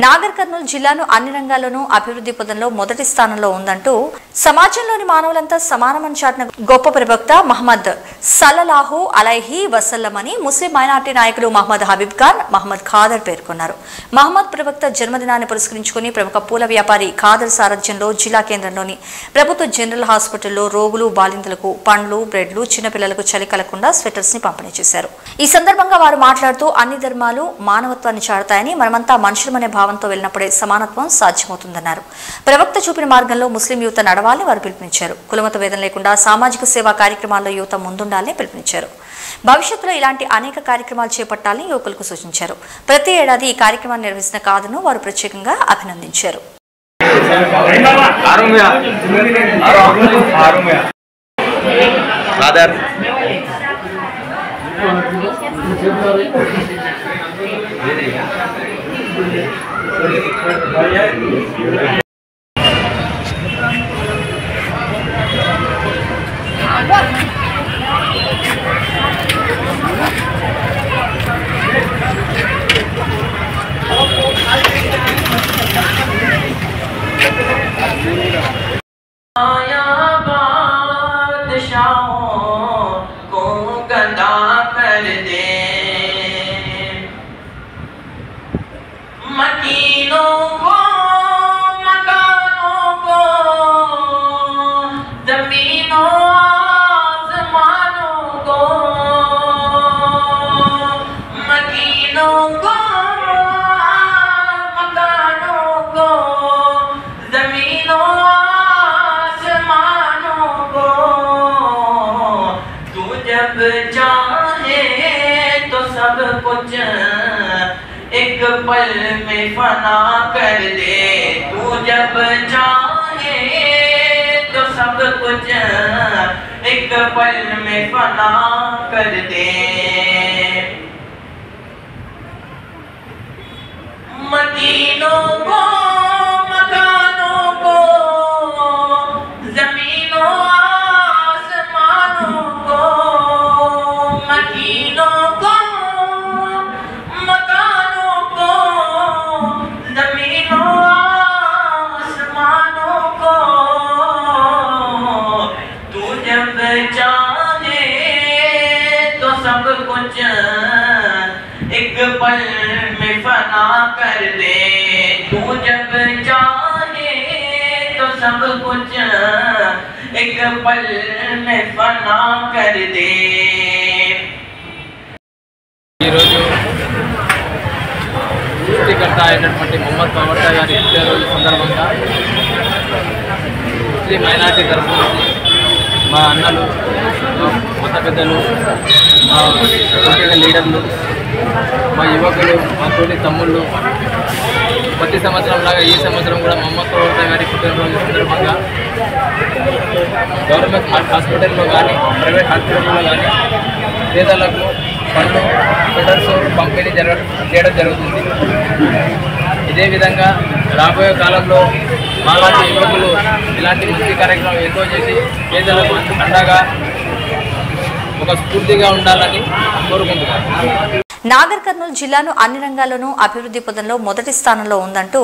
నాగర్ కర్నూలు జిల్లాను అన్ని రంగాల్లోనూ అభివృద్ధి పదంలో మొదటి స్థానంలో ఉందంటూ సమాజంలోని మానవులంతా సమానమని చాటిన గొప్ప ప్రవక్త మహమ్మద్ సల్లల్లాహు అలైహి వసల్లం అని ముస్లిం మైనార్టీ నాయకులు మహమ్మద్ హబీబ్ ఖాన్, మహమ్మద్ ఖాదర్ పేర్కొన్నారు. మహమ్మద్ ప్రవక్త జన్మదినాన్ని పురస్కరించుకుని ప్రముఖ పూల వ్యాపారి ఖాదర్ సారథ్యంలో జిల్లా కేంద్రంలోని ప్రభుత్వ జనరల్ హాస్పిటల్లో రోగులు, బాలింతలకు పండ్లు, బ్రెడ్లు, చిన్నపిల్లలకు చలి కలగకుండా స్వెటర్స్ ని పంపిణీ చేశారు. ఈ సందర్భంగా వారు మాట్లాడుతూ అన్ని ధర్మాలు మానవత్వాన్ని చాటుతాయని, మనమంతా మనుషులమనే భావంతో వెళ్ళినప్పుడే సమానత్వం సాధ్యమవుతుందన్నారు. ప్రవక్త చూపిన మార్గంలో ముస్లిం యువత నడవాలని వారు పిలుపునిచ్చారు. కులమత భేదం లేకుండా సామాజిక సేవా కార్యక్రమాల్లో యువత ముందుండాలని పిలుపునిచ్చారు. భవిష్యత్తులో ఇలాంటి అనేక కార్యక్రమాలు చేపట్టాలని యువకులకు సూచించారు. ప్రతి ఏడాది ఈ కార్యక్రమాన్ని నిర్వహిస్తున్న కాదును వారు ప్రత్యేకంగా అభినందించారు. एक पल में फना कर दे, तू जब चाहे तो सब कुछ एक पल में फना कर दे। मदीनों को, मकानों को, जमीनों आसमानों को, मदीनों को, एक पल में फना कर दे, तू जब चाहे तो सब कुछ एक पल में फना कर दे। సృష్టికర్త అయినటువంటి మొహమ్మద్ ప్రవక్త గారి పుట్టినరోజు సందర్భంగా ముస్లిం మైనార్టీ తరఫు నుంచి మా అన్నలు, మత పెద్దలు, మా పొలిటికల్ లీడర్లు, మా యువకులు, మా తోటి తమ్ముళ్ళు ప్రతి సంవత్సరం లాగా ఈ సంవత్సరం కూడా మొహమ్మద్ ప్రవక్త గారి పుట్టినరోజు సందర్భంగా గవర్నమెంట్ హాస్పిటల్లో కానీ, ప్రైవేట్ హాస్పిటల్లో కానీ పేదలకు పండ్లు, స్వెటర్స్ పంపిణీ చేయడం జరుగుతుంది. ఇదే విధంగా రాబోయే కాలంలో మాలాంటి యువకులు ఇలాంటి మంచి కార్యక్రమం ఎంతో చేసి పేదలకు అండగా ఒక స్ఫూర్తిగా ఉండాలని కోరుకుంటున్నాను. నాగర్ కర్నూలు జిల్లాను అన్ని రంగాల్లోనూ అభివృద్ధి పదంలో మొదటి స్థానంలో ఉందంటూ